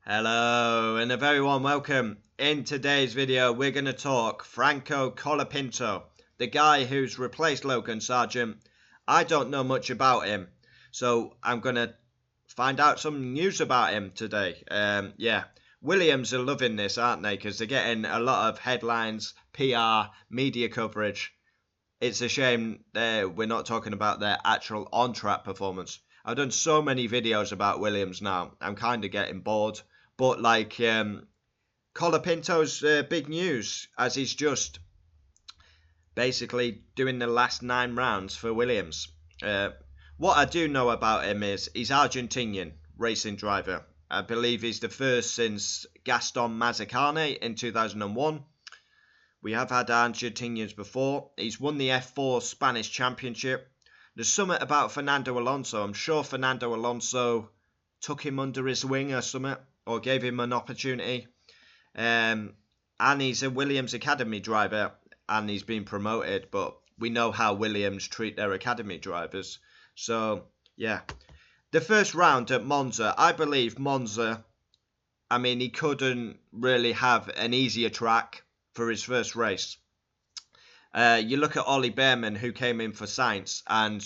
Hello and a very warm welcome. In today's video we're going to talk Franco Colapinto, the guy who's replaced Logan Sargent. I don't know much about him, so I'm going to find out some news about him today. Williams are loving this, aren't they? Because they're getting a lot of headlines, PR, media coverage. It's a shame we're not talking about their actual on-track performance. I've done so many videos about Williams now, I'm kind of getting bored. But Colapinto's big news, as he's just basically doing the last 9 rounds for Williams. What I do know about him is he's Argentinian racing driver. I believe he's the first since Gaston Mazzacane in 2001. We have had Argentinians before. He's won the F4 Spanish Championship. There's something about Fernando Alonso. I'm sure Fernando Alonso took him under his wing or something, or gave him an opportunity. And he's a Williams Academy driver, and he's been promoted, but we know how Williams treat their Academy drivers. So, yeah. The first round at Monza, I believe Monza, he couldn't really have an easier track for his first race. You look at Ollie Behrman, who came in for Sainz, and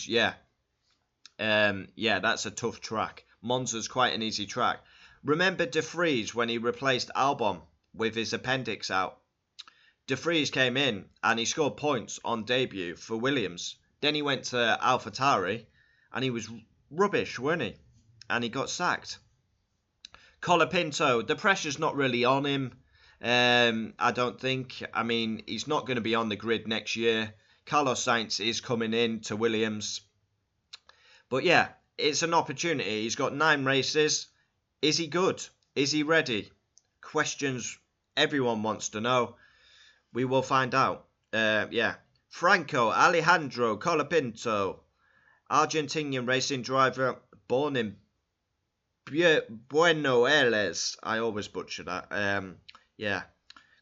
that's a tough track. Monza's quite an easy track. Remember De Vries when he replaced Albon with his appendix out? De Vries came in and he scored points on debut for Williams. Then he went to AlphaTauri and he was rubbish, wasn't he? And he got sacked. Colapinto, the pressure's not really on him. I don't think. He's not going to be on the grid next year. Carlos Sainz is coming in to Williams. But yeah, it's an opportunity. He's got 9 races. Is he good? Is he ready? Questions everyone wants to know. We will find out. Franco Alejandro Colapinto, Argentinian racing driver, born in Buenos Aires. I always butcher that.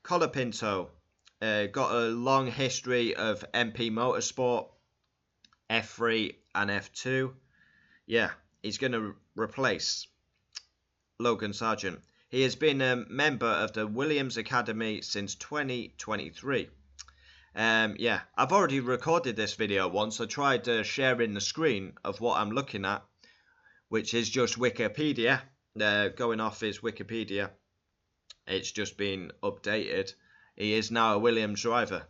Colapinto got a long history of MP Motorsport, F3 and F2. Yeah, he's going to replace Logan Sargent. He has been a member of the Williams Academy since 2023. I've already recorded this video once. I tried sharing the screen of what I'm looking at, which is just Wikipedia. Going off his Wikipedia. It's just been updated. He is now a Williams driver.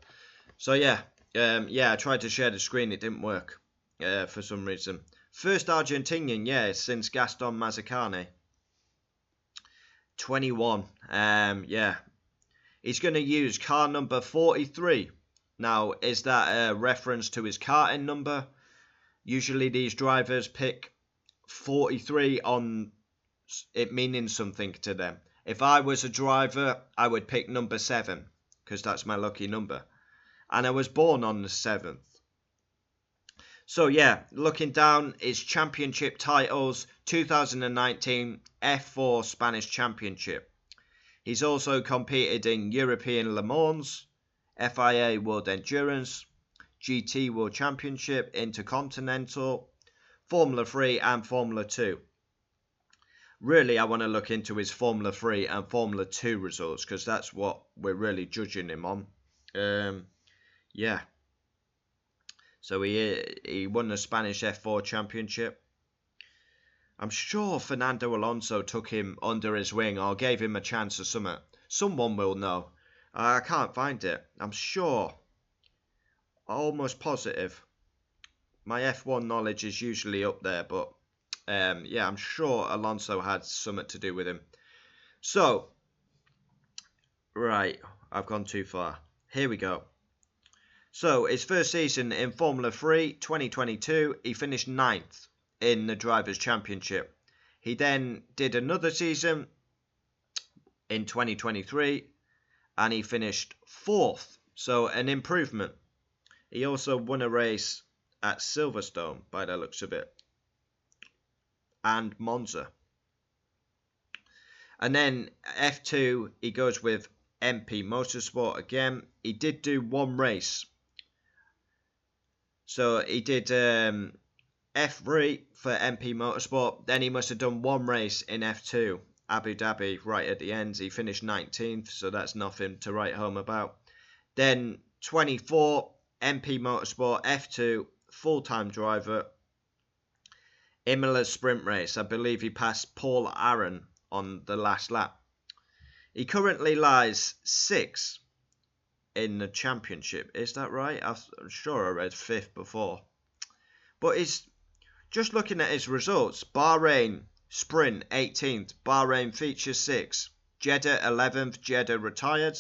So I tried to share the screen. It didn't work for some reason. First Argentinian, since Gaston Mazzacane. 21. He's going to use car number 43. Now, is that a reference to his karting number? Usually these drivers pick 43 on it meaning something to them. If I was a driver, I would pick number 7, because that's my lucky number. And I was born on the 7th. So looking down, his championship titles, 2019 F4 Spanish Championship. He's also competed in European Le Mans, FIA World Endurance, GT World Championship, Intercontinental, Formula 3 and Formula 2. Really, I want to look into his Formula 3 and Formula 2 results, because that's what we're really judging him on. So he won the Spanish F4 Championship. I'm sure Fernando Alonso took him under his wing or gave him a chance or something. Someone will know. I can't find it. I'm sure. Almost positive. My F1 knowledge is usually up there, but I'm sure Alonso had something to do with him. So, right, I've gone too far. Here we go. So, his first season in Formula 3, 2022, he finished 9th in the Drivers' Championship. He then did another season in 2023, and he finished 4th. So, an improvement. He also won a race at Silverstone, by the looks of it, and Monza. And then F2, he goes with MP Motorsport again. He did do one race. So he did F3 for MP Motorsport. Then he must have done one race in F2. Abu Dhabi right at the end. He finished 19th, so that's nothing to write home about. Then 24, MP Motorsport F2, full-time driver. Imola sprint race. I believe he passed Paul Aaron on the last lap. He currently lies 6th in the championship. Is that right? I'm sure I read 5th before. But he's just looking at his results. Bahrain sprint 18th. Bahrain feature 6th. Jeddah 11th. Jeddah retired.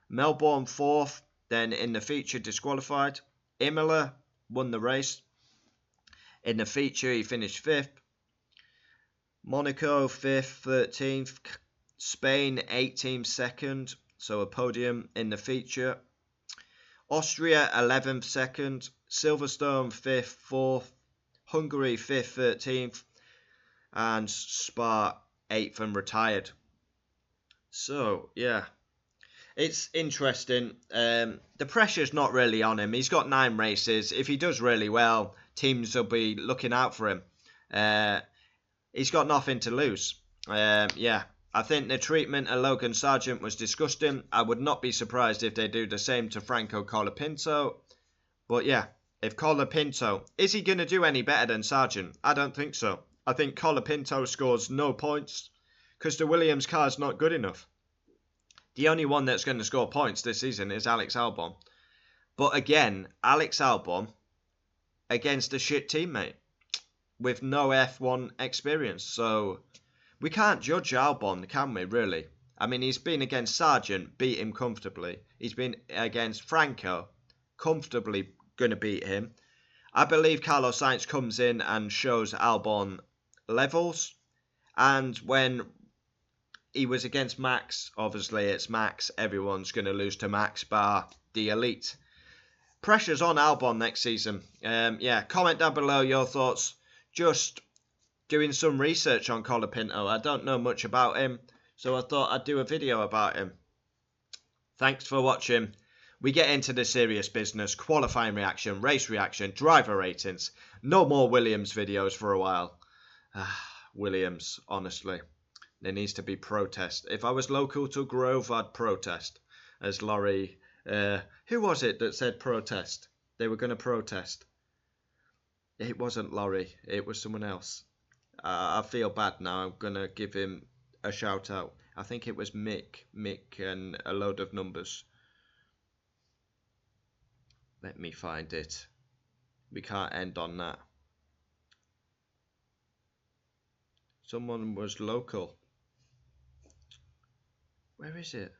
Melbourne 4th. Then in the feature disqualified. Imola won the race. In the feature he finished 5th. Monaco 5th, 13th. Spain 18th, 2nd. So a podium in the feature. Austria 11th, 2nd. Silverstone 5th, 4th. Hungary 5th, 13th. And Spa 8th and retired. So, yeah. It's interesting. The pressure's not really on him. He's got 9 races. If he does really well, teams will be looking out for him. He's got nothing to lose. Yeah. I think the treatment of Logan Sargent was disgusting. I would not be surprised if they do the same to Franco Colapinto. But yeah, if Colapinto... Is he going to do any better than Sargent? I don't think so. I think Colapinto scores no points because the Williams car is not good enough. The only one that's going to score points this season is Alex Albon. But again, Alex Albon against a shit teammate with no F1 experience. So we can't judge Albon, can we, really? I mean, he's been against Sargent, beat him comfortably. He's been against Franco, comfortably going to beat him. I believe Carlos Sainz comes in and shows Albon levels. And when he was against Max, obviously it's Max. Everyone's going to lose to Max bar the elite. Pressure's on Albon next season. Yeah, comment down below your thoughts. Just doing some research on Colapinto. I don't know much about him, so I thought I'd do a video about him. Thanks for watching. We get into the serious business. Qualifying reaction, race reaction, driver ratings. No more Williams videos for a while. Williams, honestly. There needs to be protest. If I was local to Grove, I'd protest. As Laurie... who was it that said protest? They were going to protest. It wasn't Laurie. It was someone else. I feel bad now. I'm going to give him a shout out. I think it was Mick. Mick and a load of numbers. Let me find it. We can't end on that. Someone was local. Where is it?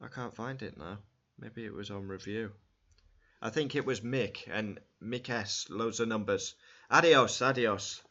I can't find it now. Maybe it was on review. I think it was Mick and Mick S. Loads of numbers. Adios, adios.